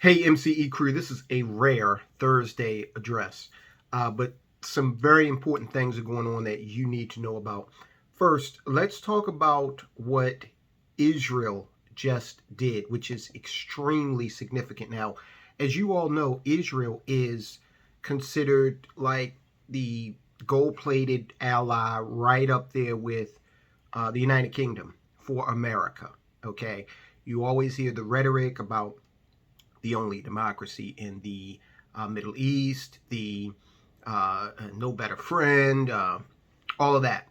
Hey, MCE crew, this is a rare Thursday address, but some very important things are going on that you need to know about. First, let's talk about what Israel just did, which is extremely significant. Now, as you all know, Israel is considered like the gold-plated ally right up there with the United Kingdom for America. Okay, you always hear the rhetoric about the only democracy in the Middle East, the no better friend, all of that.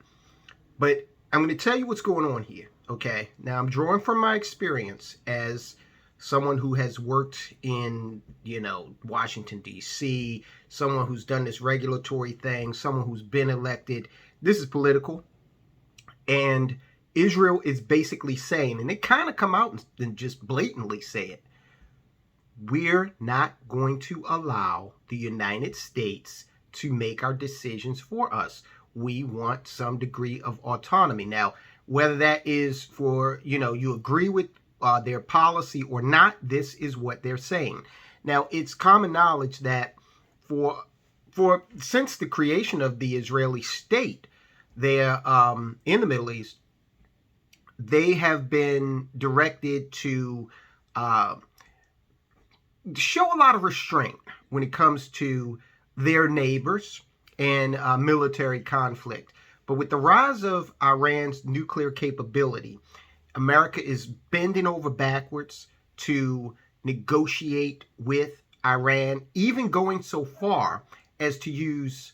But I'm going to tell you what's going on here, okay? Now, I'm drawing from my experience as someone who has worked in, Washington, D.C., someone who's done this regulatory thing, someone who's been elected. This is political. And Israel is basically saying, and they kind of come out and just blatantly say it, we're not going to allow the United States to make our decisions for us. We want some degree of autonomy. Now, whether that is for, you agree with their policy or not, this is what they're saying. Now, it's common knowledge that for since the creation of the Israeli state there in the Middle East, they have been directed to show a lot of restraint when it comes to their neighbors and military conflict. But with the rise of Iran's nuclear capability, America is bending over backwards to negotiate with Iran, even going so far as to use,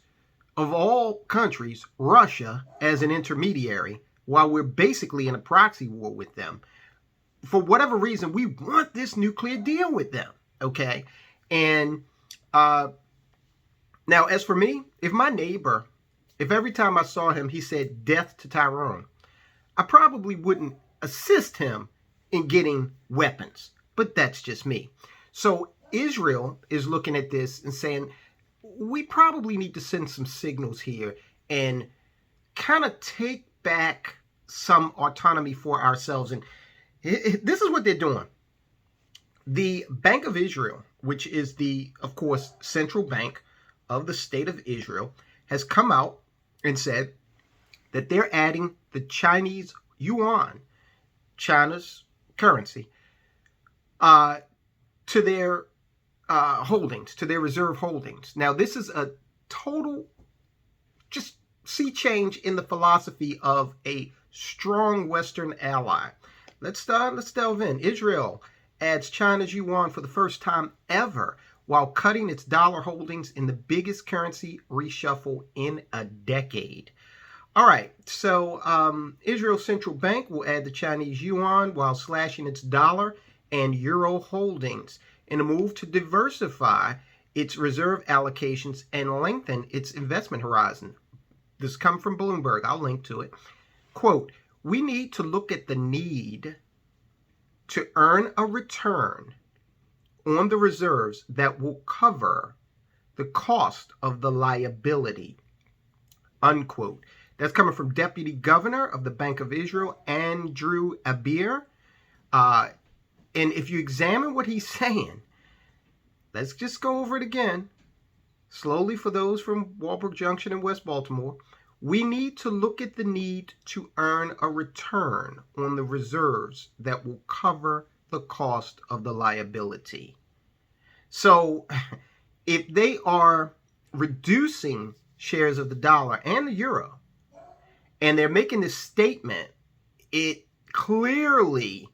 of all countries, Russia as an intermediary, while we're basically in a proxy war with them. For whatever reason, we want this nuclear deal with them. Okay. And now, as for me, if my neighbor, if every time I saw him, he said death to Tyrone, I probably wouldn't assist him in getting weapons. But that's just me. So Israel is looking at this and saying, we probably need to send some signals here and kind of take back some autonomy for ourselves. And this is what they're doing. The Bank of Israel, which is the, of course, central bank of the state of Israel, has come out and said that they're adding the Chinese yuan, China's currency, to their holdings, to their reserve holdings. Now, this is a total just sea change in the philosophy of a strong Western ally. Let's delve in. Israel adds China's yuan for the first time ever while cutting its dollar holdings in the biggest currency reshuffle in a decade. All right, so Israel's central bank will add the Chinese yuan while slashing its dollar and euro holdings in a move to diversify its reserve allocations and lengthen its investment horizon. This comes from Bloomberg. I'll link to it. Quote, we need to look at the need to earn a return on the reserves that will cover the cost of the liability, unquote. That's coming from Deputy Governor of the Bank of Israel, Andrew Abir. And if you examine what he's saying, let's just go over it again, slowly for those from Walbrook Junction in West Baltimore. We need to look at the need to earn a return on the reserves that will cover the cost of the liability. So if they are reducing shares of the dollar and the euro, and they're making this statement, it clearly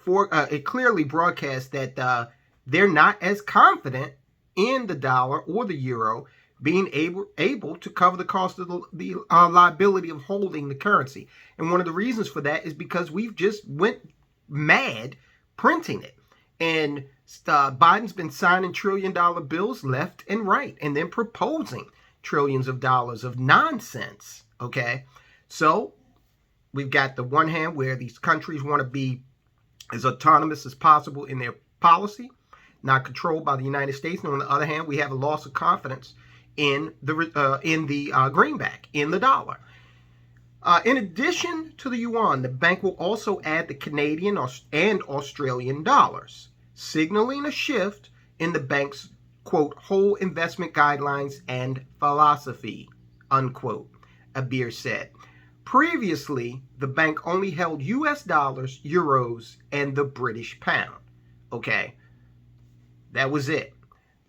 broadcasts that they're not as confident in the dollar or the euro being able to cover the cost of the liability of holding the currency. And one of the reasons for that is because we've just went mad printing it. And Biden's been signing trillion-dollar bills left and right and then proposing trillions of dollars of nonsense, okay? So we've got the one hand where these countries want to be as autonomous as possible in their policy, not controlled by the United States. And on the other hand, we have a loss of confidence in the greenback, in the dollar. In addition to the yuan, the bank will also add the Canadian and Australian dollars. signaling a shift in the bank's, quote, whole investment guidelines and philosophy, unquote, Abir said. Previously, the bank only held US dollars, euros, and the British pound. Okay, that was it.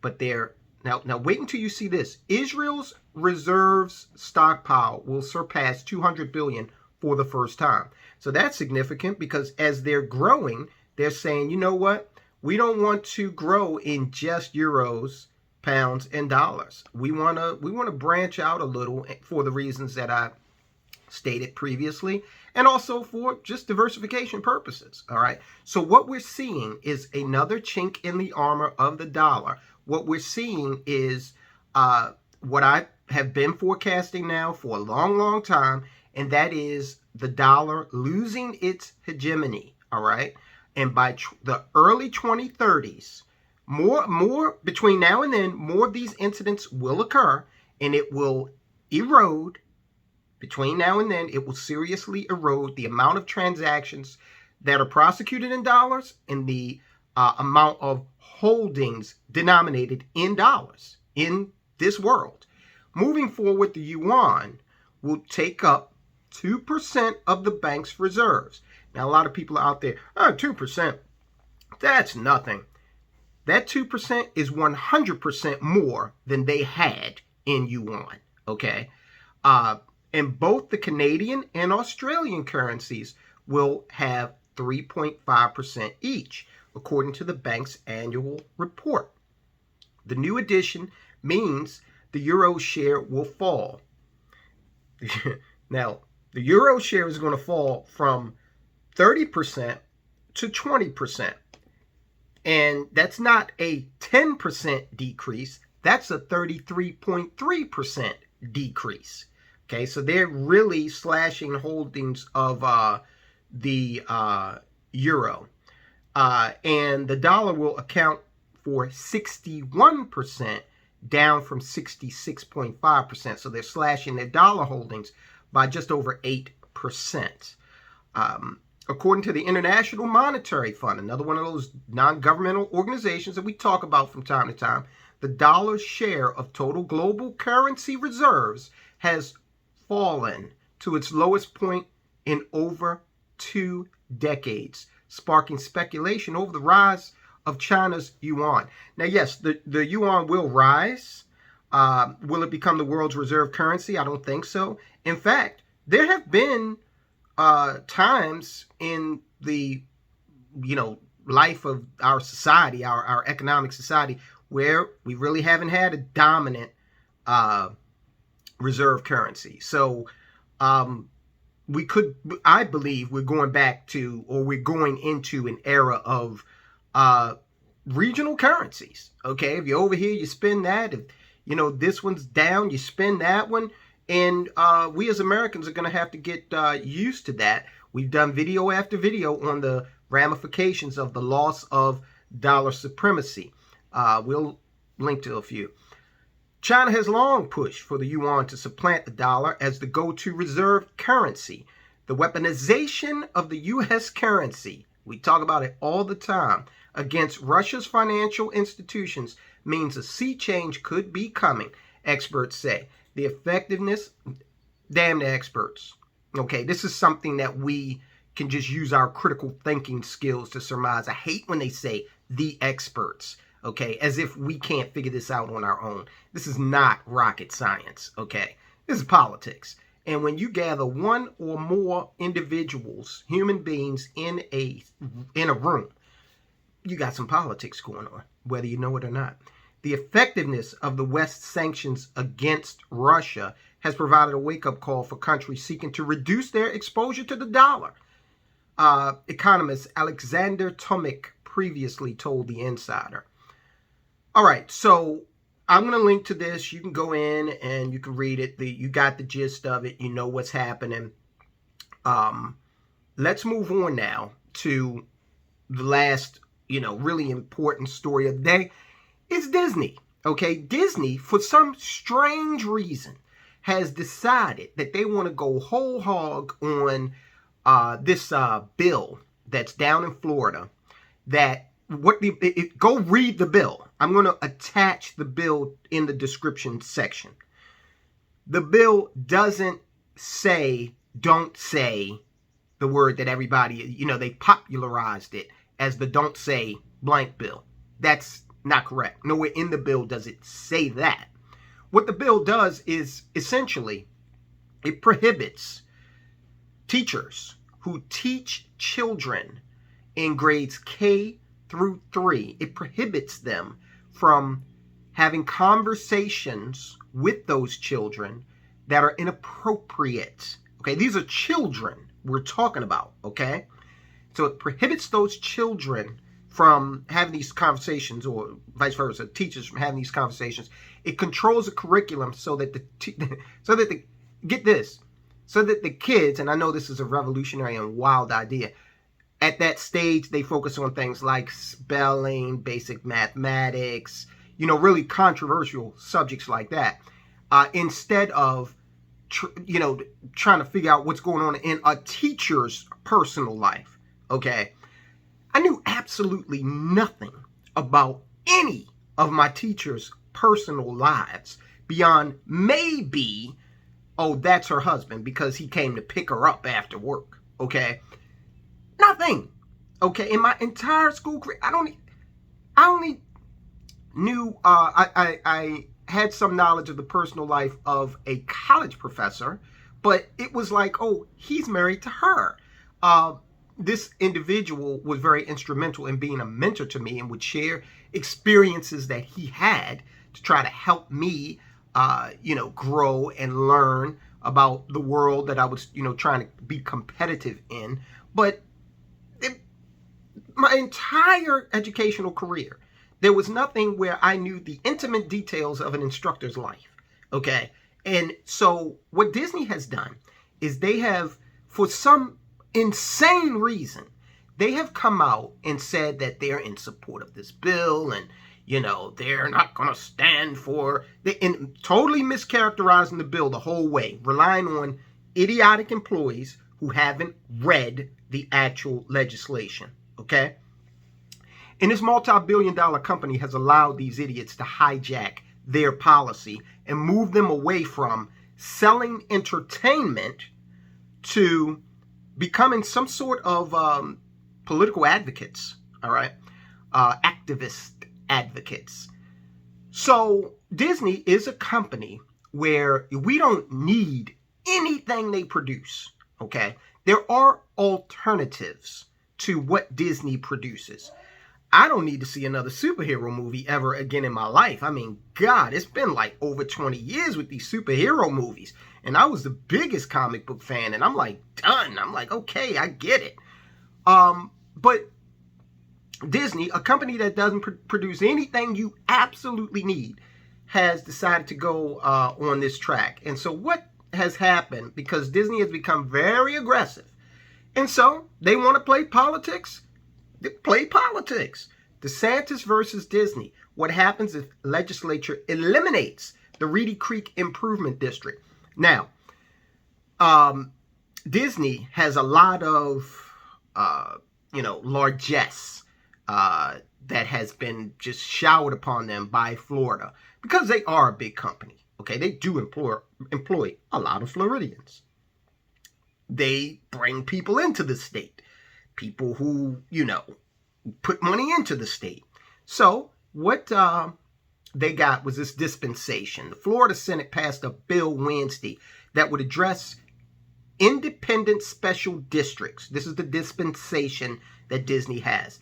But now wait until you see this. Israel's reserves stockpile will surpass 200 billion for the first time. So that's significant because as they're growing, they're saying, you know what? We don't want to grow in just euros, pounds, and dollars. We want to branch out a little for the reasons that I stated previously, and also for just diversification purposes. All right. So what we're seeing is another chink in the armor of the dollar. What we're seeing is what I have been forecasting now for a long, long time, and that is the dollar losing its hegemony. All right. And by the early 2030s, more between now and then, more of these incidents will occur, and it will erode. Between now and then, it will seriously erode the amount of transactions that are prosecuted in dollars and the amount of holdings denominated in dollars in this world. Moving forward, the yuan will take up 2% of the bank's reserves. Now, a lot of people are out there, 2%, that's nothing. That 2% is 100% more than they had in yuan, okay? And both the Canadian and Australian currencies will have 3.5% each, according to the bank's annual report. The new addition means the euro share will fall. Now, the euro share is going to fall from 30% to 20%. And that's not a 10% decrease. That's a 33.3% decrease. Okay, so they're really slashing holdings of the euro. And the dollar will account for 61%, down from 66.5%. So they're slashing their dollar holdings by just over 8%. According to the International Monetary Fund, another one of those non-governmental organizations that we talk about from time to time, the dollar's share of total global currency reserves has fallen to its lowest point in over 2 decades, sparking speculation over the rise of China's yuan. Now, yes, the yuan will rise. Will it become the world's reserve currency? I don't think so. In fact, there have been times in the life of our society, our economic society, where we really haven't had a dominant reserve currency. So I believe we're going back to, or we're going into an era of regional currencies. Okay, if you're over here, you spend that. If this one's down, you spend that one. And we as Americans are going to have to get used to that. We've done video after video on the ramifications of the loss of dollar supremacy. We'll link to a few. China has long pushed for the yuan to supplant the dollar as the go-to reserve currency. The weaponization of the U.S. currency, we talk about it all the time, against Russia's financial institutions means a sea change could be coming, experts say. The effectiveness, damn the experts. Okay, this is something that we can just use our critical thinking skills to surmise. I hate when they say the experts, okay, as if we can't figure this out on our own. This is not rocket science, okay? This is politics. And when you gather one or more individuals, human beings in a room, you got some politics going on, whether you know it or not. The effectiveness of the West's sanctions against Russia has provided a wake-up call for countries seeking to reduce their exposure to the dollar. Economist Alexander Tomic previously told The Insider. All right, so I'm going to link to this. You can go in and you can read it. You got the gist of it. You know what's happening. Let's move on now to the last, really important story of the day. It's Disney. Okay, Disney, for some strange reason, has decided that they want to go whole hog on this bill that's down in Florida that go read the bill. I'm going to attach the bill in the description section. The bill doesn't say, don't say the word that everybody, they popularized it as the don't say blank bill. That's not correct. Nowhere in the bill does it say that. What the bill does is essentially it prohibits teachers who teach children in grades K through 3. It prohibits them from having conversations with those children that are inappropriate. Okay, these are children we're talking about, okay? So it prohibits those children from having these conversations, or vice versa, teachers from having these conversations. It controls the curriculum so that get this, so that the kids, and I know this is a revolutionary and wild idea, at that stage they focus on things like spelling, basic mathematics, really controversial subjects like that, instead of trying to figure out what's going on in a teacher's personal life. Okay, I knew absolutely nothing about any of my teachers' personal lives beyond maybe, oh, that's her husband because he came to pick her up after work. Okay, nothing. Okay, in my entire school career, I only knew I had some knowledge of the personal life of a college professor, but it was like, oh, he's married to her. This individual was very instrumental in being a mentor to me and would share experiences that he had to try to help me, grow and learn about the world that I was, trying to be competitive in. But my entire educational career, there was nothing where I knew the intimate details of an instructor's life. Okay. And so what Disney has done is they have, for some insane reason, they have come out and said that they're in support of this bill and, they're not going to stand for, and totally mischaracterizing the bill the whole way, relying on idiotic employees who haven't read the actual legislation. Okay. And this multi-billion-dollar company has allowed these idiots to hijack their policy and move them away from selling entertainment to becoming some sort of political advocates, all right? Activist advocates. So Disney is a company where we don't need anything they produce, okay? There are alternatives to what Disney produces. I don't need to see another superhero movie ever again in my life. I mean, God, it's been like over 20 years with these superhero movies. And I was the biggest comic book fan. And I'm like, done. I'm like, okay, I get it. But Disney, a company that doesn't produce anything you absolutely need, has decided to go on this track. And so what has happened, because Disney has become very aggressive, and so they want to play politics, play politics. DeSantis versus Disney. What happens if legislature eliminates the Reedy Creek Improvement District? Now, Disney has a lot of, largesse that has been just showered upon them by Florida because they are a big company. Okay, they do employ a lot of Floridians. They bring people into the state. People who, put money into the state. So what they got was this dispensation. The Florida Senate passed a bill Wednesday that would address independent special districts. This is the dispensation that Disney has.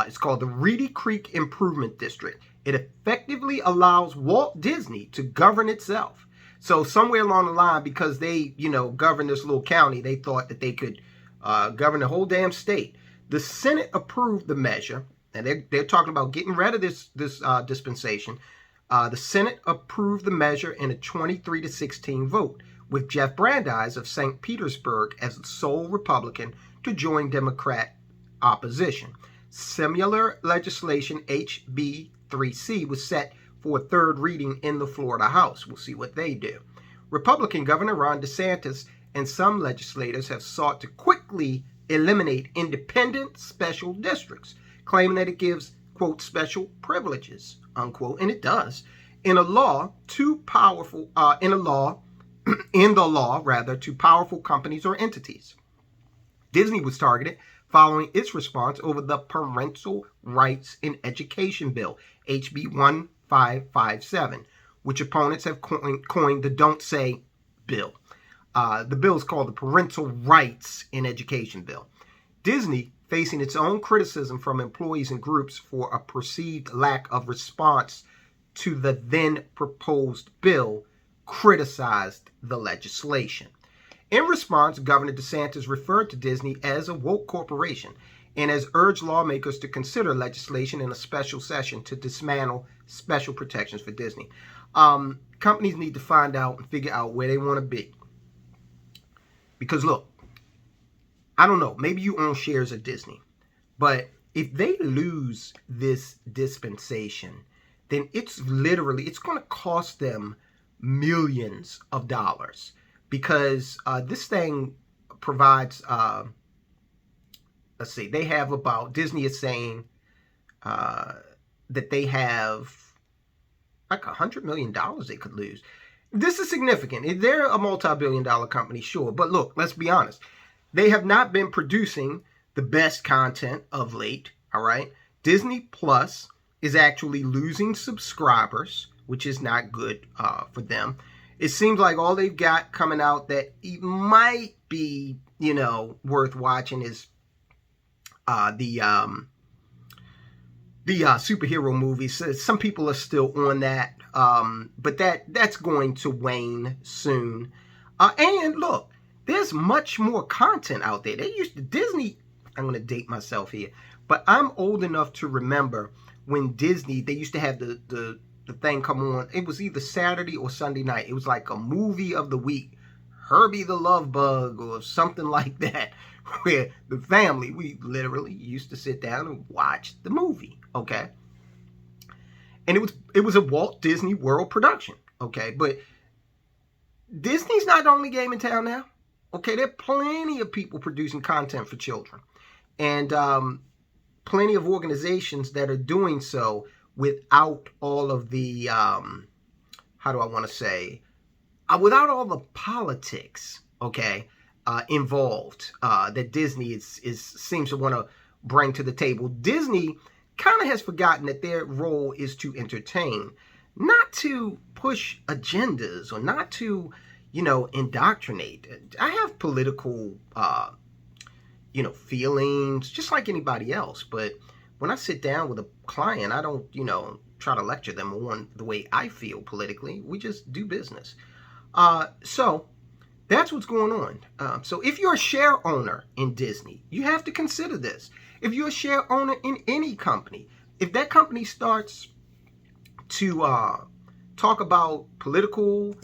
It's called the Reedy Creek Improvement District. It effectively allows Walt Disney to govern itself. So somewhere along the line, because they, govern this little county, they thought that they could govern the whole damn state. The Senate approved the measure, and they're talking about getting rid of this dispensation. The Senate approved the measure in a 23-16 vote, with Jeff Brandeis of St. Petersburg as the sole Republican to join Democrat opposition. Similar legislation, HB 3C, was set for a third reading in the Florida House. We'll see what they do. Republican Governor Ron DeSantis and some legislators have sought to quickly eliminate independent special districts, claiming that it gives, quote, special privileges, unquote, and it does. In a law, too powerful, in the law, rather, to powerful companies or entities. Disney was targeted following its response over the Parental Rights in Education Bill, HB 1557, which opponents have coined the Don't Say bill. The bill is called the Parental Rights in Education Bill. Disney, facing its own criticism from employees and groups for a perceived lack of response to the then proposed bill, criticized the legislation. In response, Governor DeSantis referred to Disney as a woke corporation and has urged lawmakers to consider legislation in a special session to dismantle special protections for Disney. Companies need to find out and figure out where they want to be. Because look, I don't know, maybe you own shares of Disney, but if they lose this dispensation, then it's going to cost them millions of dollars. Because this thing provides, let's see, they have about, Disney is saying that they have like $100 million they could lose. This is significant. They're a multi-billion-dollar company, sure. But look, let's be honest. They have not been producing the best content of late, all right? Disney Plus is actually losing subscribers, which is not good for them. It seems like all they've got coming out that might be, worth watching is the superhero movies. Some people are still on that, but that's going to wane soon. And look, there's much more content out there. Disney, I'm going to date myself here, but I'm old enough to remember when Disney, they used to have the thing come on. It was either Saturday or Sunday night. It was like a movie of the week, Herbie the Love Bug or something like that, where the family, we literally used to sit down and watch the movie, okay? And it was a Walt Disney World production, okay? But Disney's not the only game in town now, okay? There are plenty of people producing content for children, and plenty of organizations that are doing so without all of the, without all the politics, okay, involved that Disney seems to want to bring to the table. Disney kind of has forgotten that their role is to entertain, not to push agendas or not to, indoctrinate. I have political, feelings just like anybody else, but when I sit down with a client, I don't, try to lecture them on the way I feel politically. We just do business. So that's what's going on. So if you're a share owner in Disney, you have to consider this. If you're a share owner in any company, if that company starts to talk about political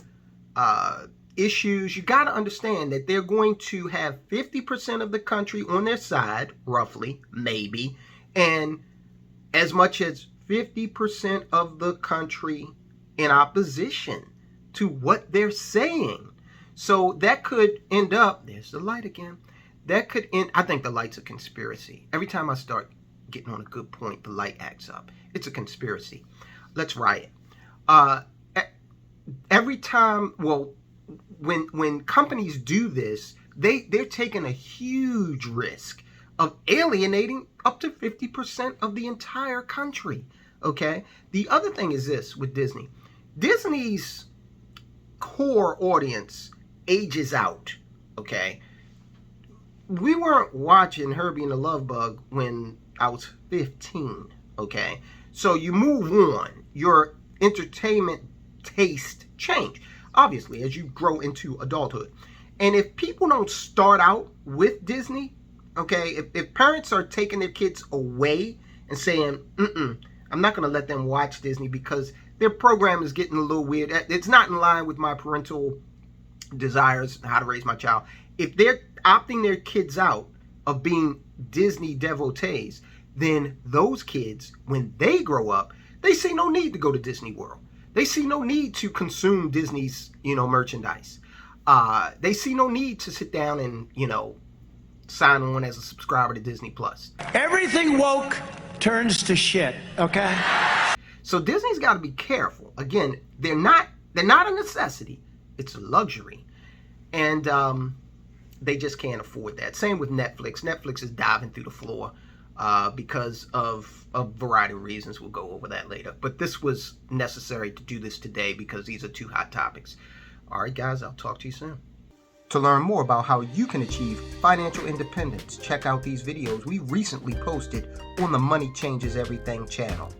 issues, you got to understand that they're going to have 50% of the country on their side, roughly, maybe, and as much as 50% of the country in opposition to what they're saying. So that could end up, there's the light again, I think the light's a conspiracy. Every time I start getting on a good point, the light acts up. It's a conspiracy. Let's riot. Every time, when companies do this, they're taking a huge risk of alienating up to 50% of the entire country, okay? The other thing is this with Disney. Disney's core audience ages out, okay? We weren't watching Herbie and the Love Bug when I was 15, okay? So you move on. Your entertainment taste change, obviously, as you grow into adulthood. And if people don't start out with Disney, okay, if parents are taking their kids away and saying, I'm not going to let them watch Disney because their program is getting a little weird. It's not in line with my parental desires, how to raise my child. If they're opting their kids out of being Disney devotees, then those kids, when they grow up, they see no need to go to Disney World. They see no need to consume Disney's, merchandise. They see no need to sit down and, sign on as a subscriber to Disney Plus. Everything woke turns to shit, okay? So Disney's got to be careful. Again, they're not a necessity. It's a luxury. And they just can't afford that. Same with Netflix. Netflix is diving through the floor because of a variety of reasons. We'll go over that later. But this was necessary to do this today because these are two hot topics. All right, guys, I'll talk to you soon. To learn more about how you can achieve financial independence, check out these videos we recently posted on the Money Changes Everything channel.